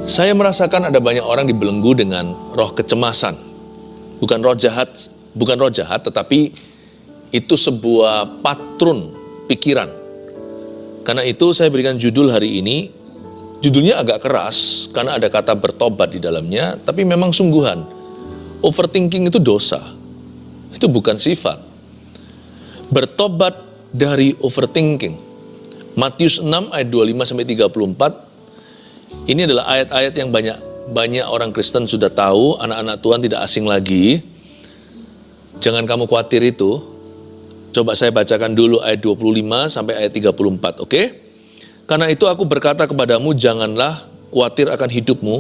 Saya merasakan ada banyak orang dibelenggu dengan roh kecemasan. Bukan roh jahat, tetapi itu sebuah patron pikiran. Karena itu saya berikan judul hari ini. Judulnya agak keras karena ada kata bertobat di dalamnya, tapi memang sungguhan. Overthinking itu dosa. Itu bukan sifat. Bertobat dari overthinking. Matius 6 ayat 25-34. Ini adalah ayat-ayat yang banyak orang Kristen sudah tahu, anak-anak Tuhan tidak asing lagi. Jangan kamu khawatir itu. Coba saya bacakan dulu ayat 25 sampai ayat 34, oke? Karena itu aku berkata kepadamu, janganlah khawatir akan hidupmu,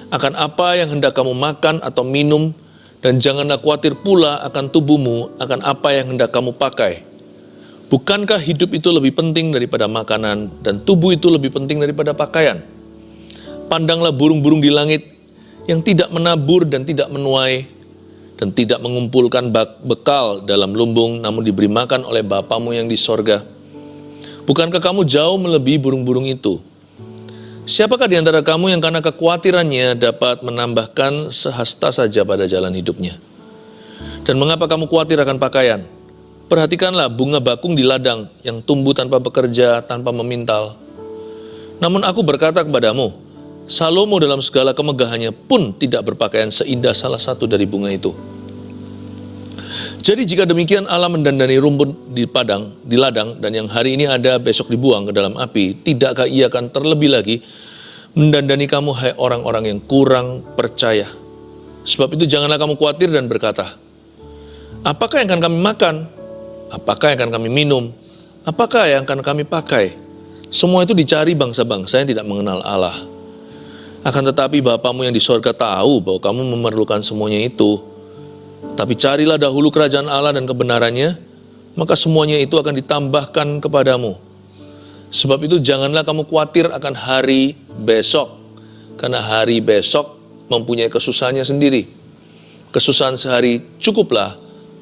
akan apa yang hendak kamu makan atau minum, dan janganlah khawatir pula akan tubuhmu, akan apa yang hendak kamu pakai. Bukankah hidup itu lebih penting daripada makanan, dan tubuh itu lebih penting daripada pakaian? Pandanglah burung-burung di langit yang tidak menabur dan tidak menuai, dan tidak mengumpulkan bekal dalam lumbung, namun diberi makan oleh Bapamu yang di sorga. Bukankah kamu jauh melebihi burung-burung itu? Siapakah di antara kamu yang karena kekhawatirannya dapat menambahkan sehasta saja pada jalan hidupnya? Dan mengapa kamu khawatir akan pakaian? Perhatikanlah bunga bakung di ladang yang tumbuh tanpa bekerja, tanpa memintal. Namun aku berkata kepadamu, Salomo dalam segala kemegahannya pun tidak berpakaian seindah salah satu dari bunga itu. Jadi jika demikian Allah mendandani rumput di ladang, dan yang hari ini ada besok dibuang ke dalam api, tidakkah Ia akan terlebih lagi mendandani kamu, hai orang-orang yang kurang percaya? Sebab itu janganlah kamu khawatir dan berkata, apakah yang akan kami makan? Apakah yang akan kami minum? Apakah yang akan kami pakai? Semua itu dicari bangsa-bangsa yang tidak mengenal Allah. Akan tetapi Bapamu yang di sorga tahu bahwa kamu memerlukan semuanya itu. Tapi carilah dahulu kerajaan Allah dan kebenarannya, maka semuanya itu akan ditambahkan kepadamu. Sebab itu janganlah kamu khawatir akan hari besok, karena hari besok mempunyai kesusahannya sendiri. Kesusahan sehari cukuplah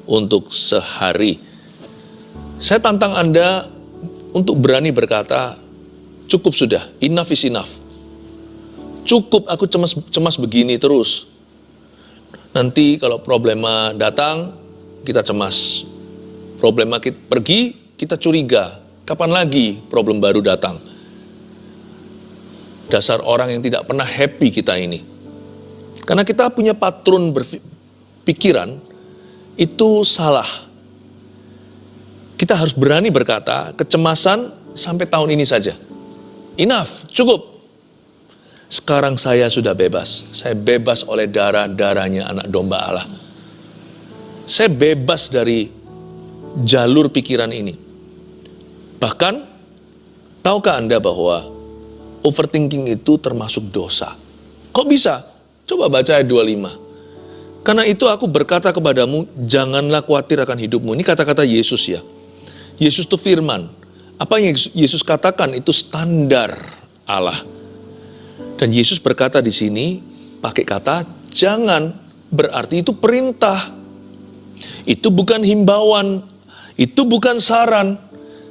untuk sehari. Saya tantang Anda untuk berani berkata, cukup sudah, enough is enough. Cukup, aku cemas begini terus. Nanti kalau problema datang, kita cemas. Problema kita pergi, kita curiga. Kapan lagi problem baru datang? Dasar orang yang tidak pernah happy kita ini. Karena kita punya patron berpikiran, itu salah. Kita harus berani berkata, kecemasan sampai tahun ini saja. Enough, cukup. Sekarang saya sudah bebas. Saya bebas oleh darah-darahnya anak domba Allah. Saya bebas dari jalur pikiran ini. Bahkan, tahukah Anda bahwa overthinking itu termasuk dosa? Kok bisa? Coba baca ayat 25. Karena itu aku berkata kepadamu, janganlah khawatir akan hidupmu. Ini kata-kata Yesus ya. Yesus itu firman. Apa yang Yesus katakan itu standar Allah. Dan Yesus berkata di sini, pakai kata jangan, berarti itu perintah. Itu bukan himbauan, itu bukan saran.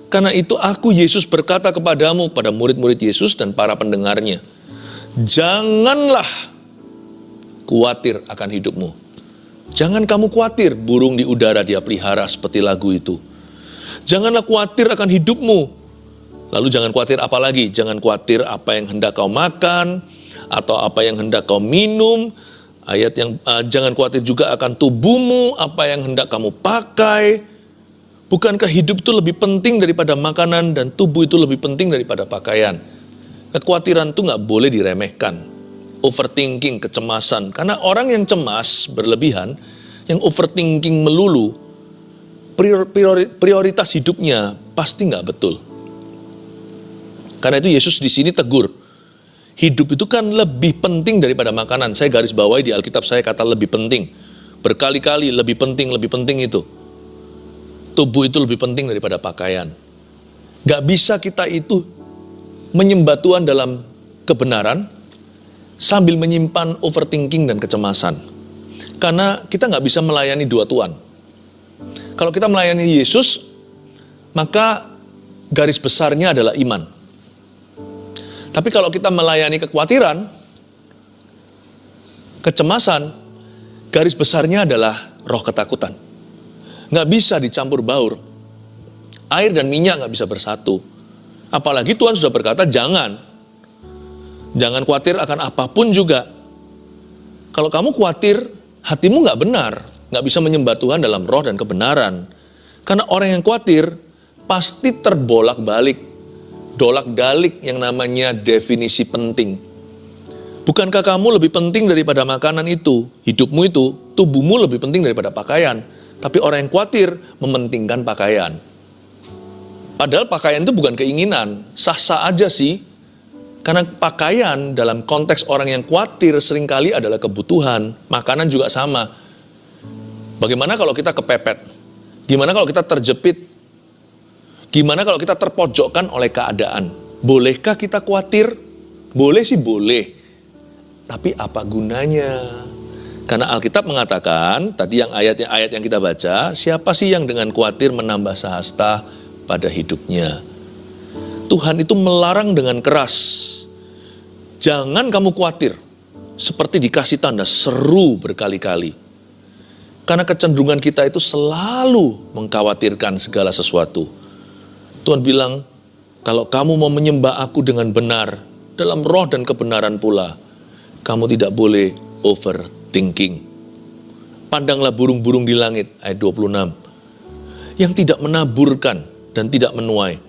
Karena itu aku Yesus berkata kepadamu, pada murid-murid Yesus dan para pendengarnya, janganlah khawatir akan hidupmu. Jangan kamu khawatir burung di udara dia pelihara seperti lagu itu. Janganlah khawatir akan hidupmu. Lalu jangan khawatir apa lagi? Jangan khawatir apa yang hendak kau makan, atau apa yang hendak kau minum. Jangan khawatir juga akan tubuhmu, apa yang hendak kamu pakai. Bukankah hidup itu lebih penting daripada makanan, dan tubuh itu lebih penting daripada pakaian? Kekhawatiran itu nggak boleh diremehkan. Overthinking, kecemasan. Karena orang yang cemas berlebihan, yang overthinking melulu, prioritas hidupnya pasti nggak betul. Karena itu Yesus di sini tegur. Hidup itu kan lebih penting daripada makanan. Saya garis bawahi di Alkitab saya kata lebih penting. Berkali-kali lebih penting itu. Tubuh itu lebih penting daripada pakaian. Gak bisa kita itu menyembah Tuhan dalam kebenaran sambil menyimpan overthinking dan kecemasan. Karena kita gak bisa melayani dua Tuhan. Kalau kita melayani Yesus, maka garis besarnya adalah iman. Tapi kalau kita melayani kekhawatiran, Kecemasan, garis besarnya adalah roh ketakutan. Nggak bisa dicampur baur. Air dan minyak nggak bisa bersatu. Apalagi Tuhan sudah berkata, jangan khawatir akan apapun juga. Kalau kamu khawatir, hatimu nggak benar, nggak bisa menyembah Tuhan dalam roh dan kebenaran. Karena orang yang khawatir pasti terbolak-balik, dolak-dalik yang namanya definisi penting. Bukankah kamu lebih penting daripada makanan itu? Hidupmu itu, tubuhmu lebih penting daripada pakaian. Tapi orang yang khawatir mementingkan pakaian. Padahal pakaian itu bukan keinginan, sah-sah aja sih. Karena pakaian dalam konteks orang yang khawatir seringkali adalah kebutuhan. Makanan juga sama. Bagaimana kalau kita kepepet? Gimana kalau kita terjepit? Gimana kalau kita terpojokkan oleh keadaan? Bolehkah kita khawatir? Boleh sih boleh. Tapi apa gunanya? Karena Alkitab mengatakan, tadi yang ayat yang kita baca, siapa sih yang dengan khawatir menambah sahasta pada hidupnya? Tuhan itu melarang dengan keras. Jangan kamu khawatir. Seperti dikasih tanda seru berkali-kali. Karena kecenderungan kita itu selalu mengkhawatirkan segala sesuatu. Tuhan bilang, kalau kamu mau menyembah aku dengan benar, dalam roh dan kebenaran pula, kamu tidak boleh overthinking. Pandanglah burung-burung di langit, ayat 26. Yang tidak menaburkan dan tidak menuai.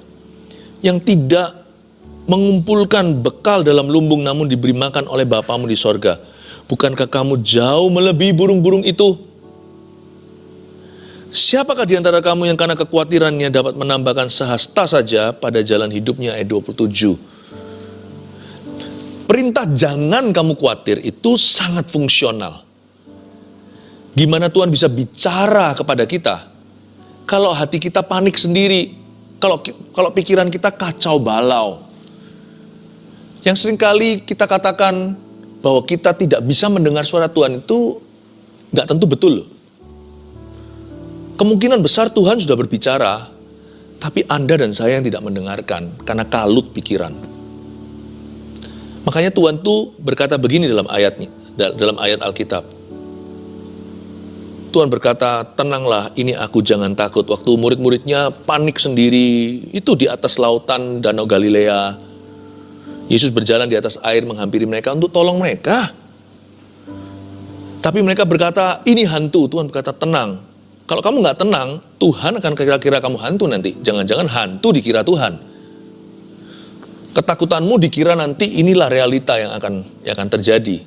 Yang tidak mengumpulkan bekal dalam lumbung namun diberi makan oleh Bapamu di sorga. Bukankah kamu jauh melebihi burung-burung itu? Siapakah di antara kamu yang karena kekhawatirannya dapat menambahkan sehasta saja pada jalan hidupnya, ayat 27. Perintah jangan kamu khawatir itu sangat fungsional. Gimana Tuhan bisa bicara kepada kita? Kalau hati kita panik sendiri, kalau pikiran kita kacau balau. Yang seringkali kita katakan bahwa kita tidak bisa mendengar suara Tuhan itu nggak tentu betul loh. Kemungkinan besar Tuhan sudah berbicara, tapi Anda dan saya yang tidak mendengarkan karena kalut pikiran. Makanya Tuhan tuh berkata begini dalam ayat Alkitab. Tuhan berkata, tenanglah, ini aku, jangan takut. Waktu murid-muridnya panik sendiri, itu di atas lautan Danau Galilea. Yesus berjalan di atas air menghampiri mereka untuk tolong mereka. Tapi mereka berkata, ini hantu. Tuhan berkata, tenang. Kalau kamu nggak tenang, Tuhan akan kira-kira kamu hantu nanti. Jangan-jangan hantu dikira Tuhan. Ketakutanmu dikira nanti inilah realita yang akan terjadi.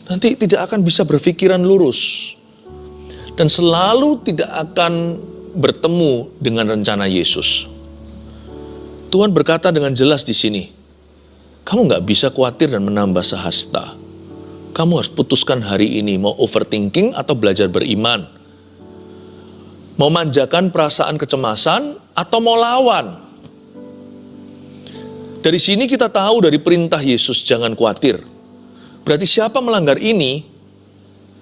Nanti tidak akan bisa berpikiran lurus. Dan selalu tidak akan bertemu dengan rencana Yesus. Tuhan berkata dengan jelas di sini, kamu nggak bisa khawatir dan menambah sahasta. Kamu harus putuskan hari ini mau overthinking atau belajar beriman. Mau manjakan perasaan kecemasan atau mau lawan. Dari sini kita tahu dari perintah Yesus jangan khawatir. Berarti siapa melanggar ini,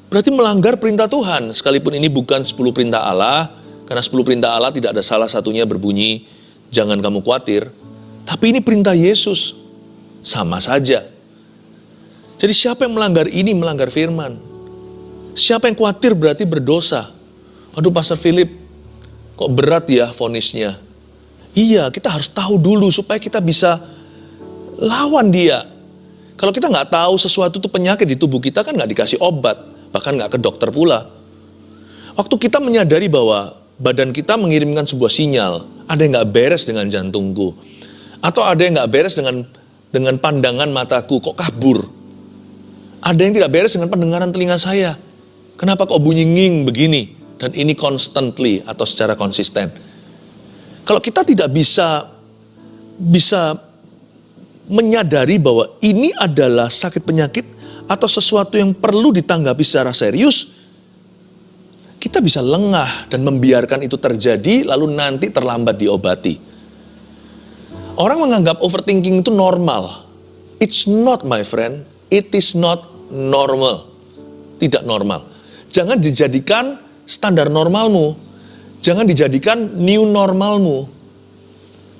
berarti melanggar perintah Tuhan. Sekalipun ini bukan 10 perintah Allah, karena 10 perintah Allah tidak ada salah satunya berbunyi, jangan kamu khawatir. Tapi ini perintah Yesus, sama saja. Jadi siapa yang melanggar ini, melanggar firman. Siapa yang khawatir berarti berdosa. Aduh Pastor Philip, kok berat ya vonisnya. Iya, kita harus tahu dulu supaya kita bisa lawan dia. Kalau kita nggak tahu sesuatu itu penyakit di tubuh kita kan nggak dikasih obat, bahkan nggak ke dokter pula. Waktu kita menyadari bahwa badan kita mengirimkan sebuah sinyal, ada yang nggak beres dengan jantungku, atau ada yang nggak beres dengan pandangan mataku, kok kabur. Ada yang tidak beres dengan pendengaran telinga saya. Kenapa kok bunyi nging begini? Dan ini constantly atau secara konsisten. Kalau kita tidak bisa menyadari bahwa ini adalah sakit penyakit atau sesuatu yang perlu ditanggapi secara serius, kita bisa lengah dan membiarkan itu terjadi lalu nanti terlambat diobati. Orang menganggap overthinking itu normal. It's not, my friend. It is not normal. Tidak normal. Jangan dijadikan standar normalmu. Jangan dijadikan new normalmu.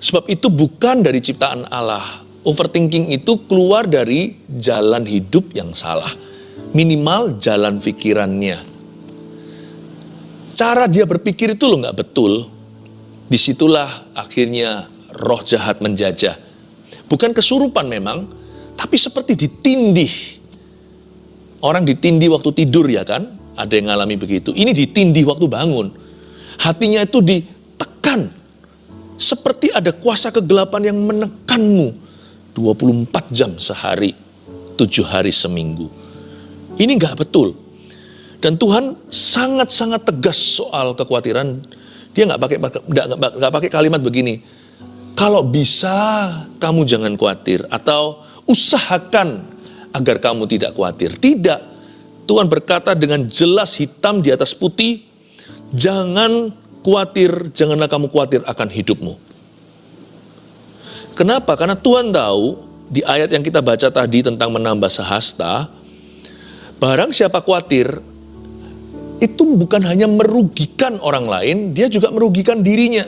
Sebab itu bukan dari ciptaan Allah. Overthinking itu keluar dari jalan hidup yang salah. Minimal jalan pikirannya. Cara dia berpikir itu nggak betul. Disitulah akhirnya roh jahat menjajah. Bukan kesurupan memang, tapi seperti ditindih. Orang ditindih waktu tidur ya kan? Ada yang ngalami begitu. Ini ditindih waktu bangun. Hatinya itu ditekan. Seperti ada kuasa kegelapan yang menekanmu 24 jam sehari, 7 hari seminggu. Ini nggak betul. Dan Tuhan sangat-sangat tegas soal kekhawatiran. Dia nggak pakai kalimat begini. Kalau bisa kamu jangan khawatir, atau usahakan agar kamu tidak khawatir. Tidak. Tuhan berkata dengan jelas hitam di atas putih, jangan khawatir, janganlah kamu khawatir akan hidupmu. Kenapa? Karena Tuhan tahu di ayat yang kita baca tadi tentang menambah sehasta, barang siapa khawatir, itu bukan hanya merugikan orang lain, dia juga merugikan dirinya.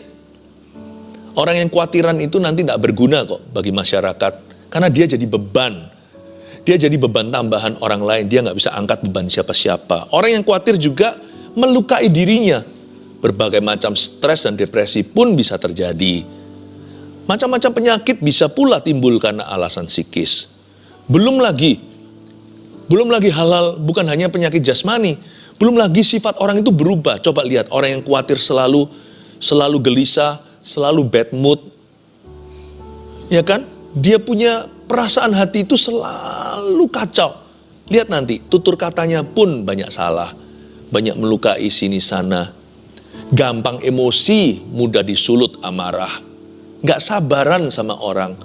Orang yang khawatiran itu nanti tidak berguna kok bagi masyarakat, karena dia jadi beban. Dia jadi beban tambahan orang lain, dia nggak bisa angkat beban siapa-siapa. Orang yang khawatir juga melukai dirinya. Berbagai macam stres dan depresi pun bisa terjadi. Macam-macam penyakit bisa pula timbul karena alasan psikis. Belum lagi hal-hal bukan hanya penyakit jasmani, belum lagi sifat orang itu berubah. Coba lihat orang yang khawatir selalu gelisah, selalu bad mood. Ya kan? Dia punya perasaan hati itu selalu kacau. Lihat nanti, tutur katanya pun banyak salah. Banyak melukai sini sana. Gampang emosi, mudah disulut amarah. Gak sabaran sama orang.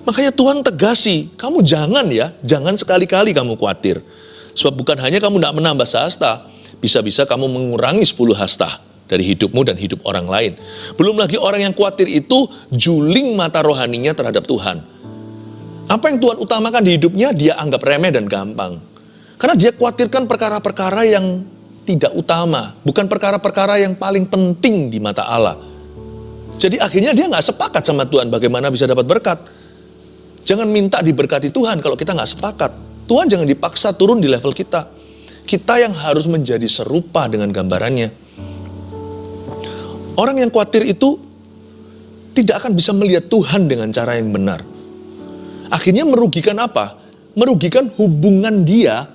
Makanya Tuhan tegasi, kamu jangan sekali-kali kamu khawatir. Sebab bukan hanya kamu tidak menambah sehasta, bisa-bisa kamu mengurangi 10 hasta dari hidupmu dan hidup orang lain. Belum lagi orang yang khawatir itu juling mata rohaninya terhadap Tuhan. Apa yang Tuhan utamakan di hidupnya, dia anggap remeh dan gampang. Karena dia khawatirkan perkara-perkara yang tidak utama, bukan perkara-perkara yang paling penting di mata Allah. Jadi akhirnya dia nggak sepakat sama Tuhan bagaimana bisa dapat berkat. Jangan minta diberkati Tuhan kalau kita nggak sepakat. Tuhan jangan dipaksa turun di level kita. Kita yang harus menjadi serupa dengan gambarannya. Orang yang khawatir itu tidak akan bisa melihat Tuhan dengan cara yang benar. Akhirnya merugikan apa? Merugikan hubungan dia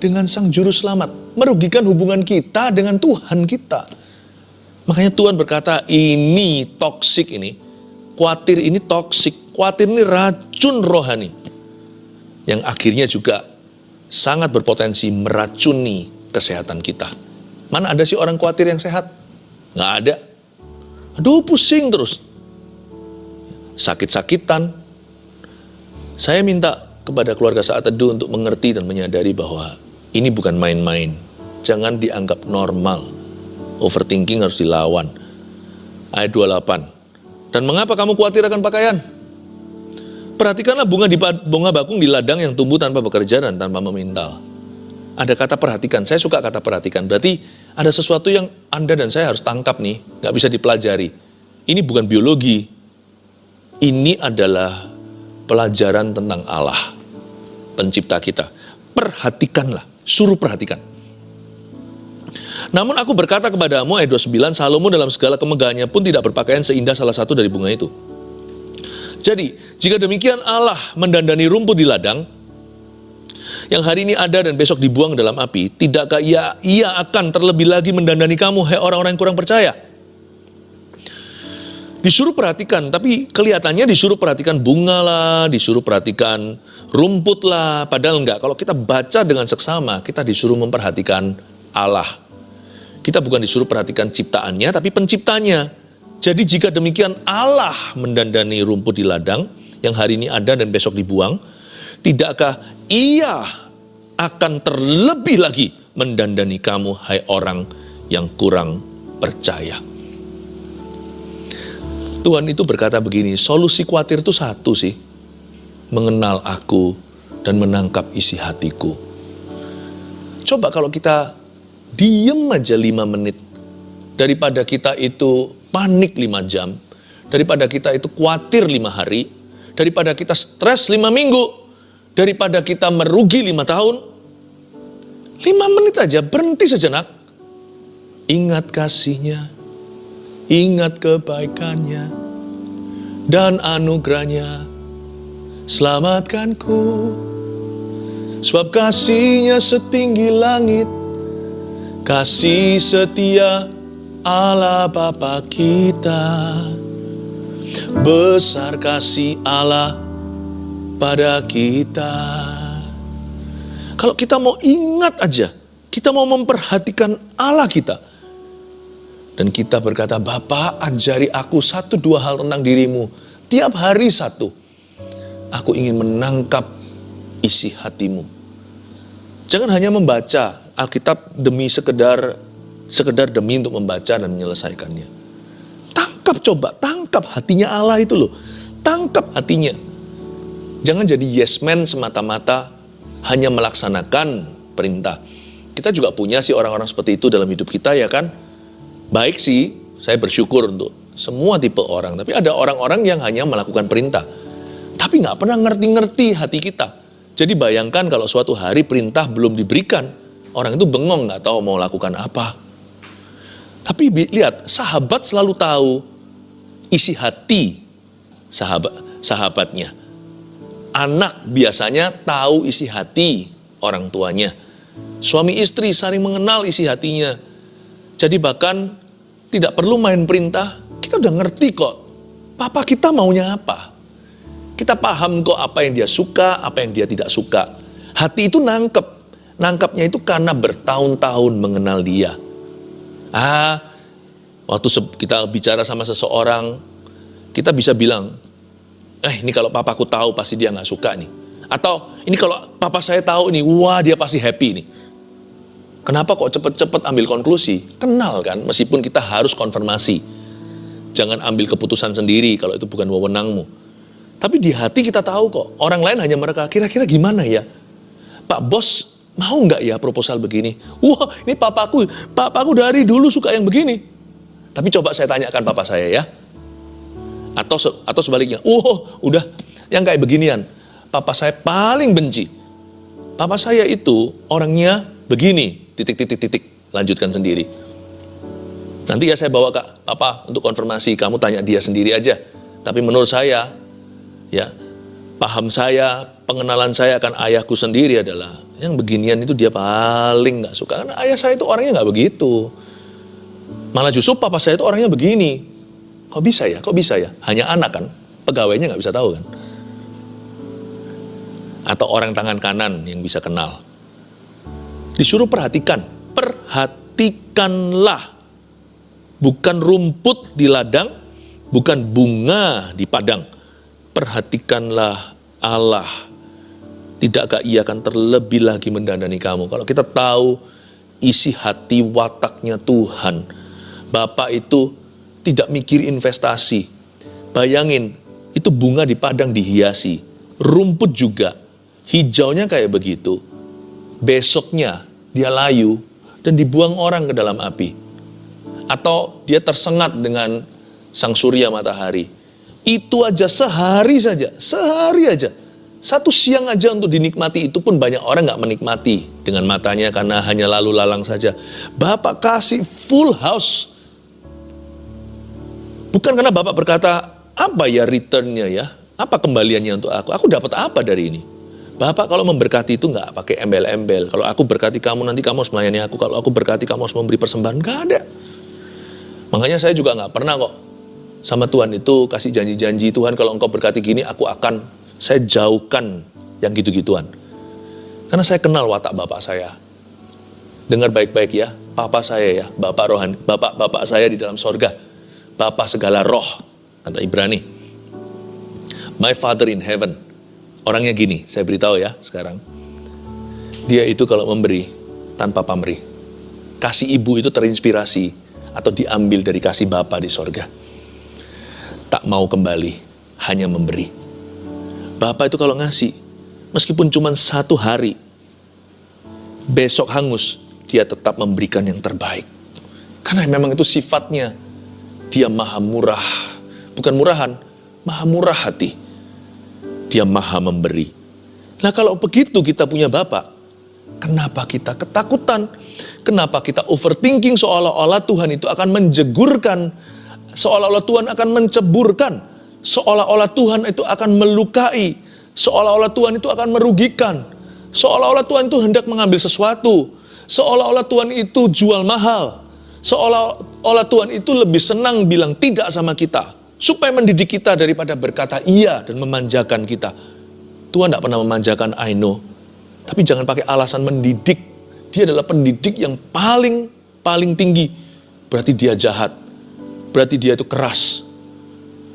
dengan Sang Juru Selamat. Merugikan hubungan kita dengan Tuhan kita. Makanya Tuhan berkata, ini toksik ini. Khawatir ini toksik. Khawatir ini racun rohani. Yang akhirnya juga sangat berpotensi meracuni kesehatan kita. Mana ada sih orang khawatir yang sehat? Nggak ada. Aduh, pusing terus. Sakit-sakitan. Saya minta kepada keluarga Saat Teduh untuk mengerti dan menyadari bahwa ini bukan main-main. Jangan dianggap normal. Overthinking harus dilawan. Ayat 28. Dan mengapa kamu khawatir akan pakaian? Perhatikanlah bunga bakung di ladang yang tumbuh tanpa bekerja dan tanpa memintal. Ada kata perhatikan, saya suka kata perhatikan. Berarti ada sesuatu yang Anda dan saya harus tangkap nih, gak bisa dipelajari. Ini bukan biologi. Ini adalah pelajaran tentang Allah, pencipta kita. Perhatikanlah, suruh perhatikan. Namun aku berkata kepadamu, ayat 29, Salomo dalam segala kemegahannya pun tidak berpakaian seindah salah satu dari bunga itu. Jadi, jika demikian Allah mendandani rumput di ladang, yang hari ini ada dan besok dibuang dalam api, tidakkah ia akan terlebih lagi mendandani kamu, hai orang-orang yang kurang percaya? Disuruh perhatikan, tapi kelihatannya disuruh perhatikan bunga lah, disuruh perhatikan rumput lah, padahal enggak. Kalau kita baca dengan seksama, kita disuruh memperhatikan Allah. Kita bukan disuruh perhatikan ciptaannya, tapi penciptanya. Jadi jika demikian Allah mendandani rumput di ladang, yang hari ini ada dan besok dibuang, tidakkah ia akan terlebih lagi mendandani kamu, hai orang yang kurang percaya? Tuhan itu berkata begini, solusi khawatir itu satu sih, mengenal aku dan menangkap isi hatiku. Coba kalau kita diem aja 5 menit, daripada kita itu panik 5 jam, daripada kita itu khawatir 5 hari, daripada kita stres 5 minggu, daripada kita merugi 5 tahun, 5 menit aja, berhenti sejenak. Ingat kasih-Nya, ingat kebaikan-Nya, dan anugerah-Nya. Selamatkanku, sebab kasih-Nya setinggi langit. Kasih setia Allah Bapa kita, besar kasih Allah pada kita. Kalau kita mau ingat aja, kita mau memperhatikan Allah kita, dan kita berkata, Bapa, ajari aku 1-2 hal tentang dirimu, tiap hari 1. Aku ingin menangkap isi hatimu. Jangan hanya membaca Alkitab demi sekedar demi untuk membaca dan menyelesaikannya. Tangkap hatinya Allah itu loh. Tangkap hatinya. Jangan jadi yes man semata-mata hanya melaksanakan perintah. Kita juga punya sih orang-orang seperti itu dalam hidup kita, ya kan? Baik sih, saya bersyukur untuk semua tipe orang. Tapi ada orang-orang yang hanya melakukan perintah, tapi nggak pernah ngerti-ngerti hati kita. Jadi bayangkan kalau suatu hari perintah belum diberikan, orang itu bengong, nggak tahu mau lakukan apa. Tapi lihat, sahabat selalu tahu isi hati sahabatnya. Anak biasanya tahu isi hati orang tuanya. Suami istri saling mengenal isi hatinya. Jadi bahkan tidak perlu main perintah, kita udah ngerti kok papa kita maunya apa. Kita paham kok apa yang dia suka, apa yang dia tidak suka. Hati itu nangkepnya itu karena bertahun-tahun mengenal dia. Waktu kita bicara sama seseorang, kita bisa bilang, ini kalau papaku tahu pasti dia gak suka nih. Atau ini kalau papa saya tahu nih, wah dia pasti happy nih. Kenapa kok cepet-cepet ambil konklusi? Kenal kan, meskipun kita harus konfirmasi. Jangan ambil keputusan sendiri kalau itu bukan wewenangmu. Tapi di hati kita tahu kok, orang lain hanya mereka, kira-kira gimana ya? Pak bos mau nggak ya proposal begini? Wah ini papaku dari dulu suka yang begini. Tapi coba saya tanyakan papa saya ya. Atau sebaliknya, udah yang kayak beginian, papa saya paling benci. Papa saya itu orangnya begini, titik, lanjutkan sendiri. Nanti ya saya bawa ke papa untuk konfirmasi, kamu tanya dia sendiri aja. Tapi menurut saya, ya, paham saya, pengenalan saya akan ayahku sendiri adalah yang beginian itu dia paling gak suka. Karena ayah saya itu orangnya gak begitu. Malah justru papa saya itu orangnya begini. Kok bisa ya? Hanya anak kan, pegawainya gak bisa tahu kan. Atau orang tangan kanan yang bisa kenal. Disuruh perhatikanlah. Bukan rumput di ladang, bukan bunga di padang. Perhatikanlah Allah. Tidakkah Ia akan terlebih lagi mendandani kamu? Kalau kita tahu isi hati wataknya Tuhan, Bapak itu tidak mikir investasi. Bayangin, itu bunga di padang dihiasi, rumput juga, hijaunya kayak begitu. Besoknya dia layu dan dibuang orang ke dalam api. Atau dia tersengat dengan sang surya matahari. Itu aja sehari saja. 1 siang aja untuk dinikmati, itu pun banyak orang gak menikmati dengan matanya karena hanya lalu lalang saja. Bapak kasih full house. Bukan karena Bapak berkata, apa ya returnnya ya? Apa kembaliannya untuk aku? Aku dapat apa dari ini? Bapak kalau memberkati itu gak pakai embel-embel. Kalau aku berkati kamu, nanti kamu harus melayani aku. Kalau aku berkati kamu harus memberi persembahan. Gak ada. Makanya saya juga gak pernah kok sama Tuhan itu kasih janji-janji, Tuhan kalau engkau berkati gini, saya jauhkan yang gitu-gituan. Karena saya kenal watak Bapak saya. Dengar baik-baik ya, Papa saya ya, Bapak rohani, Bapak saya di dalam sorga. Bapak segala roh, kata Ibrani. My Father in heaven. Orangnya gini, saya beritahu ya sekarang. Dia itu kalau memberi tanpa pamrih. Kasih ibu itu terinspirasi atau diambil dari kasih Bapa di sorga. Tak mau kembali, hanya memberi. Bapak itu kalau ngasih, meskipun cuma 1 hari, besok hangus, dia tetap memberikan yang terbaik. Karena memang itu sifatnya. Dia maha murah, bukan murahan, maha murah hati. Dia maha memberi. Nah kalau begitu kita punya Bapak, Kenapa kita ketakutan? Kenapa kita overthinking seolah-olah Tuhan itu akan menjegurkan, seolah-olah Tuhan akan menceburkan, seolah-olah Tuhan itu akan melukai, seolah-olah Tuhan itu akan merugikan, seolah-olah Tuhan itu hendak mengambil sesuatu, seolah-olah Tuhan itu jual mahal, seolah-olah Tuhan itu lebih senang bilang tidak sama kita, supaya mendidik kita daripada berkata iya dan memanjakan kita. Tuhan tidak pernah memanjakan, I know. Tapi jangan pakai alasan mendidik. Dia adalah pendidik yang paling tinggi. Berarti dia jahat. Berarti dia itu keras.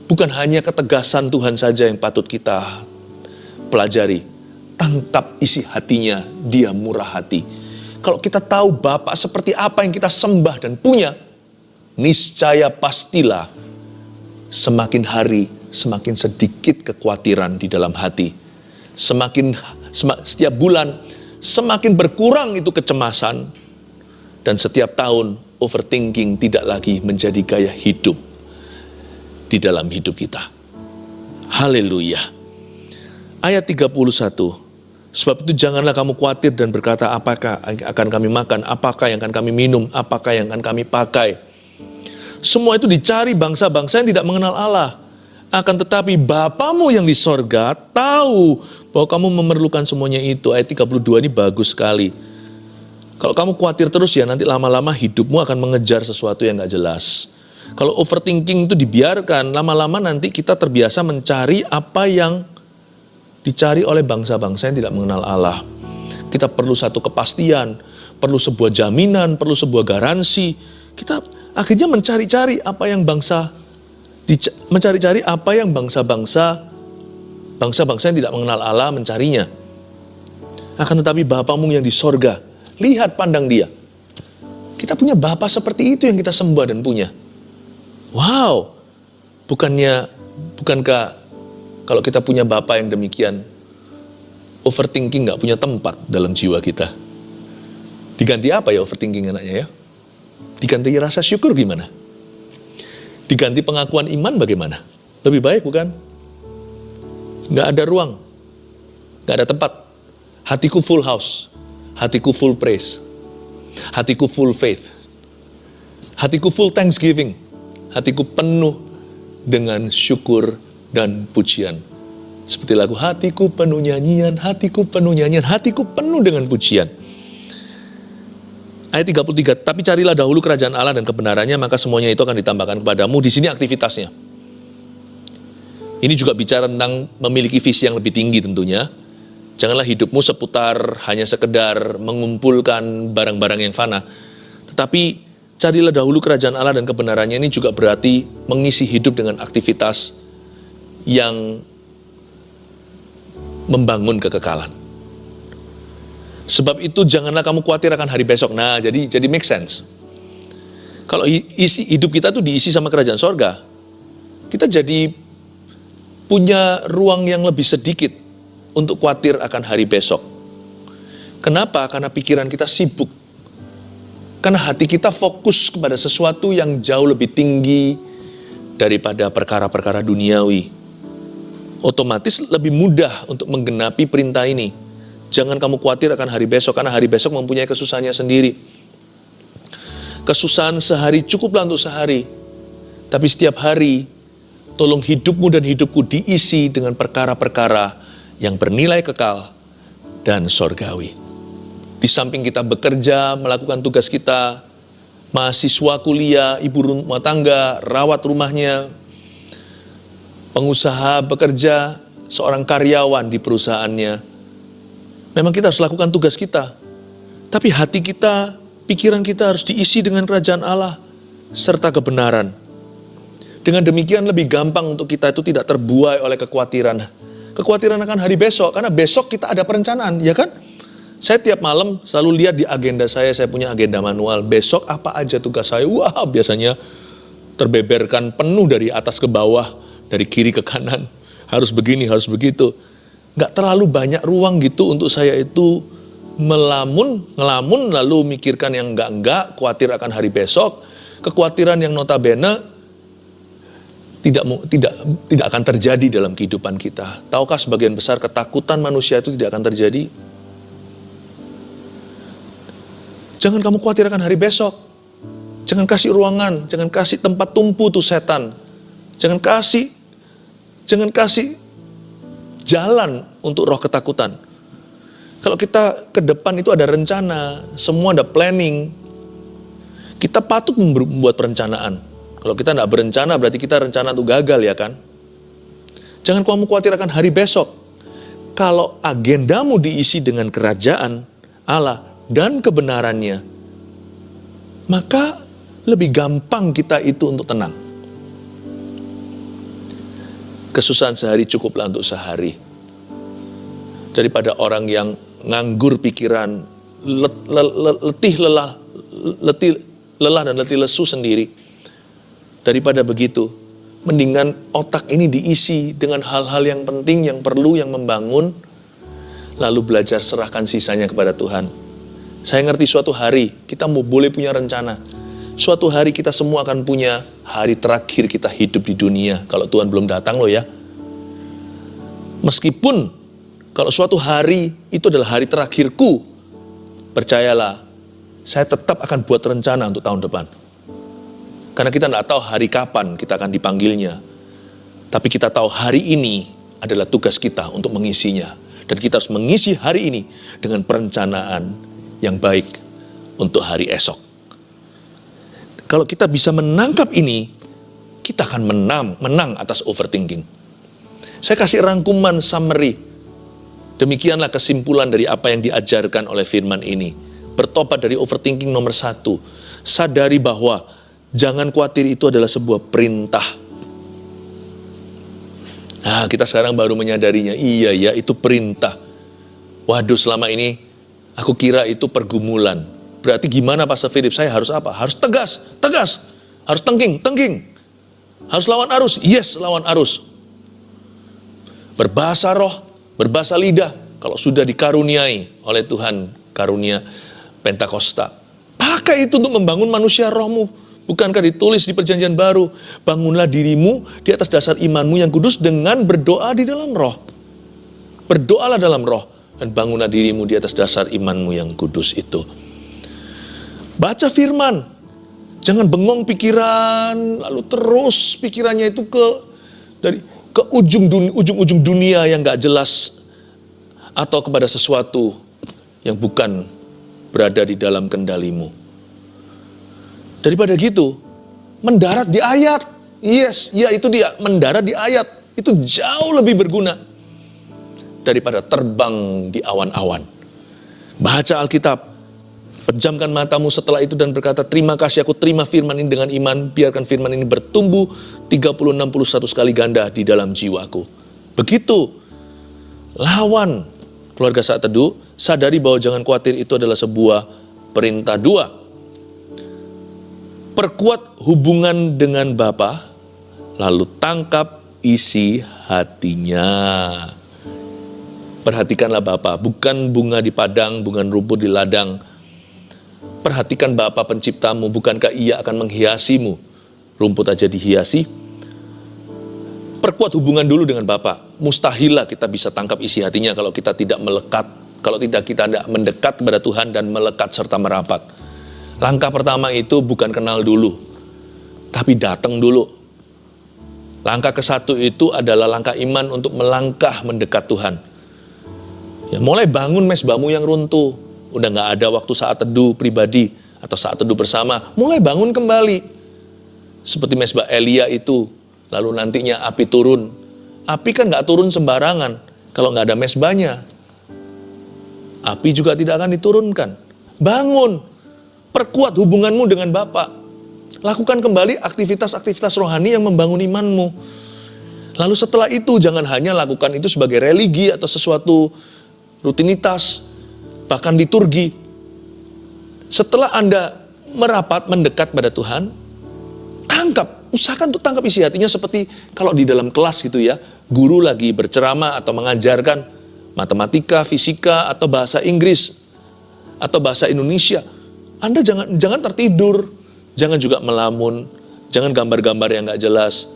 Bukan hanya ketegasan Tuhan saja yang patut kita pelajari. Tangkap isi hatinya, dia murah hati. Kalau kita tahu Bapa seperti apa yang kita sembah dan punya, niscaya pastilah semakin hari semakin sedikit kekhawatiran di dalam hati. Setiap bulan semakin berkurang itu kecemasan, dan setiap tahun overthinking tidak lagi menjadi gaya hidup di dalam hidup kita. Haleluya. Ayat 31. Sebab itu janganlah kamu khawatir dan berkata, apakah akan kami makan, apakah yang akan kami minum, apakah yang akan kami pakai. Semua itu dicari bangsa-bangsa yang tidak mengenal Allah. Akan tetapi Bapamu yang di sorga tahu bahwa kamu memerlukan semuanya itu. Ayat 32 ini bagus sekali. Kalau kamu khawatir terus ya, nanti lama-lama hidupmu akan mengejar sesuatu yang gak jelas. Kalau overthinking itu dibiarkan, lama-lama nanti kita terbiasa mencari apa yang dicari oleh bangsa-bangsa yang tidak mengenal Allah. Kita perlu satu kepastian, perlu sebuah jaminan, perlu sebuah garansi. Kita akhirnya mencari-cari apa yang bangsa yang tidak mengenal Allah mencarinya. Akan tetapi Bapamu yang di sorga, lihat pandang dia. Kita punya Bapa seperti itu yang kita sembah dan punya. Wow, bukankah kalau kita punya Bapa yang demikian, overthinking gak punya tempat dalam jiwa kita? Diganti apa ya overthinking anaknya ya? Diganti rasa syukur gimana? Diganti pengakuan iman bagaimana? Lebih baik bukan? Gak ada ruang, gak ada tempat. Hatiku full house, hatiku full praise, hatiku full faith, hatiku full thanksgiving, hatiku penuh dengan syukur dan pujian. Seperti lagu, hatiku penuh nyanyian, hatiku penuh nyanyian, hatiku penuh dengan pujian. Ayat 33, tapi carilah dahulu kerajaan Allah dan kebenarannya, maka semuanya itu akan ditambahkan kepadamu. Di sini aktivitasnya. Ini juga bicara tentang memiliki visi yang lebih tinggi tentunya. Janganlah hidupmu seputar hanya sekedar mengumpulkan barang-barang yang fana. Tetapi carilah dahulu kerajaan Allah dan kebenarannya, ini juga berarti mengisi hidup dengan aktivitas yang membangun kekekalan. Sebab itu janganlah kamu khawatir akan hari besok. Nah, jadi make sense. Kalau isi hidup kita tuh diisi sama kerajaan sorga, kita jadi punya ruang yang lebih sedikit untuk khawatir akan hari besok. Kenapa? Karena pikiran kita sibuk. Karena hati kita fokus kepada sesuatu yang jauh lebih tinggi daripada perkara-perkara duniawi. Otomatis lebih mudah untuk menggenapi perintah ini. Jangan kamu khawatir akan hari besok, karena hari besok mempunyai kesusahannya sendiri. Kesusahan sehari cukuplah untuk sehari. Tapi setiap hari, tolong hidupmu dan hidupku diisi dengan perkara-perkara yang bernilai kekal dan sorgawi. Di samping kita bekerja, melakukan tugas kita, mahasiswa kuliah, ibu rumah tangga, rawat rumahnya, pengusaha bekerja, seorang karyawan di perusahaannya. Memang kita harus lakukan tugas kita. Tapi hati kita, pikiran kita harus diisi dengan kerajaan Allah serta kebenaran. Dengan demikian lebih gampang untuk kita itu tidak terbuai oleh kekhawatiran. Kekhawatiran akan hari besok, karena besok kita ada perencanaan, ya kan? Saya tiap malam selalu lihat di agenda saya punya agenda manual. Besok apa aja tugas saya, wah biasanya terbeberkan penuh dari atas ke bawah, dari kiri ke kanan. Harus begini, harus begitu. Gak terlalu banyak ruang gitu untuk saya itu ngelamun lalu mikirkan yang enggak, khawatir akan hari besok. Kekhawatiran yang notabene tidak akan terjadi dalam kehidupan kita. Tahukah sebagian besar ketakutan manusia itu tidak akan terjadi? Jangan kamu khawatir akan hari besok. Jangan kasih ruangan, jangan kasih tempat tumpu tuh setan. Jangan kasih jalan untuk roh ketakutan. Kalau kita ke depan itu ada rencana, semua ada planning. Kita patut membuat perencanaan. Kalau kita tidak berencana berarti kita rencana itu gagal, ya kan? Jangan kamu khawatir akan hari besok. Kalau agendamu diisi dengan kerajaan Allah dan kebenarannya, maka lebih gampang kita itu untuk tenang. Kesusahan sehari cukuplah untuk sehari. Daripada orang yang nganggur pikiran, letih lelah dan letih lesu sendiri. Daripada begitu, mendingan otak ini diisi dengan hal-hal yang penting, yang perlu, yang membangun, lalu belajar serahkan sisanya kepada Tuhan. Saya ngerti suatu hari kita boleh punya rencana. Suatu hari kita semua akan punya hari terakhir kita hidup di dunia. Kalau Tuhan belum datang loh ya. Meskipun kalau suatu hari itu adalah hari terakhirku, percayalah, saya tetap akan buat rencana untuk tahun depan. Karena kita tidak tahu hari kapan kita akan dipanggilnya. Tapi kita tahu hari ini adalah tugas kita untuk mengisinya. Dan kita harus mengisi hari ini dengan perencanaan yang baik untuk hari esok. Kalau kita bisa menangkap ini, kita akan menang atas overthinking. Saya kasih rangkuman summary. Demikianlah kesimpulan dari apa yang diajarkan oleh firman ini. Bertobat dari overthinking nomor 1. Sadari bahwa jangan khawatir itu adalah sebuah perintah. Nah, kita sekarang baru menyadarinya. Iya ya, itu perintah. Waduh, selama ini aku kira itu pergumulan. Berarti gimana Pastor Philip? Saya harus apa? Harus tegas. Harus tengking. Harus lawan arus. Yes, lawan arus. Berbahasa roh, berbahasa lidah. Kalau sudah dikaruniai oleh Tuhan, karunia Pentakosta. Pakai itu untuk membangun manusia rohmu. Bukankah ditulis di Perjanjian Baru, bangunlah dirimu di atas dasar imanmu yang kudus dengan berdoa di dalam roh. Berdoalah dalam roh dan bangunlah dirimu di atas dasar imanmu yang kudus itu. Baca firman. Jangan bengong pikiran, lalu terus pikirannya itu ke ujung-ujung dunia yang gak jelas, atau kepada sesuatu yang bukan berada di dalam kendalimu. Daripada gitu, mendarat di ayat. Yes, ya itu dia, mendarat di ayat. Itu jauh lebih berguna daripada terbang di awan-awan. Baca Alkitab, pejamkan matamu setelah itu dan berkata, terima kasih aku terima firman ini dengan iman, biarkan firman ini bertumbuh 30-61 kali ganda di dalam jiwaku. Begitu. Lawan. Keluarga Saat Teduh, sadari bahwa jangan khawatir itu adalah sebuah perintah. 2. Perkuat hubungan dengan Bapa, lalu tangkap isi hatinya. Perhatikanlah Bapa, bukan bunga di padang, bukan rumput di ladang. Perhatikan Bapa penciptamu, bukankah Ia akan menghiasimu? Rumput aja dihiasi. Perkuat hubungan dulu dengan Bapa. Mustahillah kita bisa tangkap isi hatinya kalau kita tidak melekat, kalau kita tidak mendekat kepada Tuhan dan melekat serta merapat. Langkah pertama itu bukan kenal dulu, tapi datang dulu. Langkah ke-1 itu adalah langkah iman untuk melangkah mendekat Tuhan. Ya, mulai bangun mesbahmu yang runtuh. Udah gak ada waktu saat teduh pribadi atau saat teduh bersama. Mulai bangun kembali. Seperti mesbah Elia itu. Lalu nantinya api turun. Api kan gak turun sembarangan kalau gak ada mesbahnya. Api juga tidak akan diturunkan. Bangun. Perkuat hubunganmu dengan Bapa. Lakukan kembali aktivitas-aktivitas rohani yang membangun imanmu. Lalu setelah itu jangan hanya lakukan itu sebagai religi atau sesuatu rutinitas, bahkan liturgi. Setelah Anda merapat mendekat pada Tuhan, usahakan untuk tangkap isi hatinya seperti kalau di dalam kelas gitu ya, guru lagi berceramah atau mengajarkan matematika, fisika, atau bahasa Inggris, atau bahasa Indonesia. Anda jangan tertidur, jangan juga melamun, jangan gambar-gambar yang gak jelas,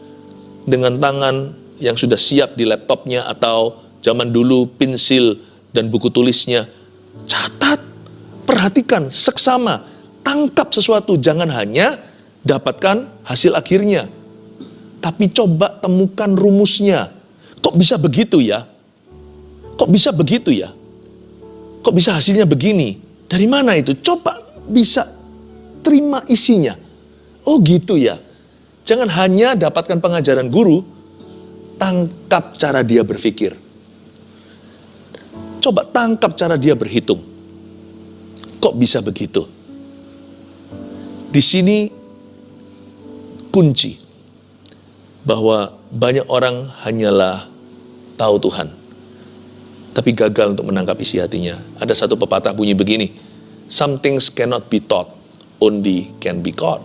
dengan tangan yang sudah siap di laptopnya atau zaman dulu pensil dan buku tulisnya. Catat, perhatikan, seksama, tangkap sesuatu. Jangan hanya dapatkan hasil akhirnya, tapi coba temukan rumusnya. Kok bisa begitu ya? Kok bisa begitu ya? Kok bisa hasilnya begini? Dari mana itu? Coba bisa terima isinya. Oh gitu ya. Jangan hanya dapatkan pengajaran guru, tangkap cara dia berpikir. Coba tangkap cara dia berhitung. Kok bisa begitu? Di sini kunci bahwa banyak orang hanyalah tahu Tuhan, tapi gagal untuk menangkap isi hatinya. Ada satu pepatah bunyi begini, some things cannot be taught, only can be caught.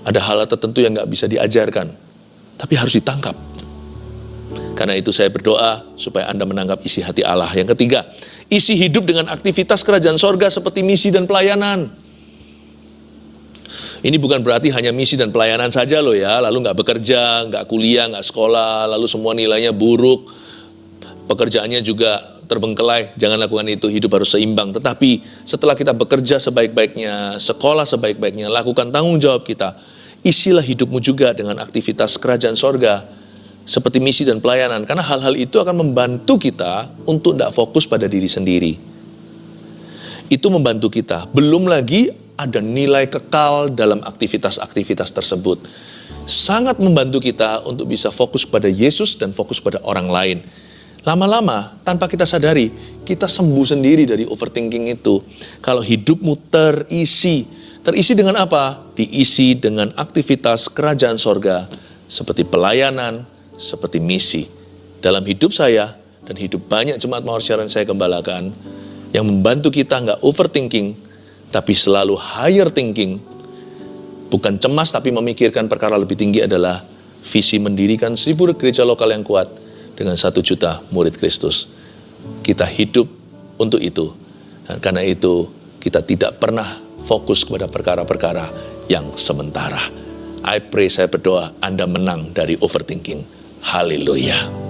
Ada hal tertentu yang gak bisa diajarkan, tapi harus ditangkap. Karena itu saya berdoa supaya Anda menangkap isi hati Allah. Yang ketiga, isi hidup dengan aktivitas kerajaan sorga seperti misi dan pelayanan. Ini bukan berarti hanya misi dan pelayanan saja loh ya, lalu gak bekerja, gak kuliah, gak sekolah, lalu semua nilainya buruk, pekerjaannya juga terbengkelai. Jangan lakukan itu, hidup harus seimbang. Tetapi setelah kita bekerja sebaik-baiknya, sekolah sebaik-baiknya, lakukan tanggung jawab kita, isilah hidupmu juga dengan aktivitas kerajaan sorga seperti misi dan pelayanan. Karena hal-hal itu akan membantu kita untuk tidak fokus pada diri sendiri. Itu membantu kita. Belum lagi ada nilai kekal dalam aktivitas-aktivitas tersebut. Sangat membantu kita untuk bisa fokus pada Yesus dan fokus pada orang lain. Lama-lama, tanpa kita sadari, kita sembuh sendiri dari overthinking itu. Kalau hidupmu terisi dengan apa? Diisi dengan aktivitas kerajaan sorga, seperti pelayanan, seperti misi. Dalam hidup saya, dan hidup banyak jemaat Mawar Siaran saya gembalakan, yang membantu kita nggak overthinking, tapi selalu higher thinking. Bukan cemas, tapi memikirkan perkara lebih tinggi adalah visi mendirikan 1000 gereja lokal yang kuat dengan 1 juta murid Kristus. Kita hidup untuk itu. Dan karena itu, kita tidak pernah fokus kepada perkara-perkara yang sementara. I pray, saya berdoa, Anda menang dari overthinking. Haleluya.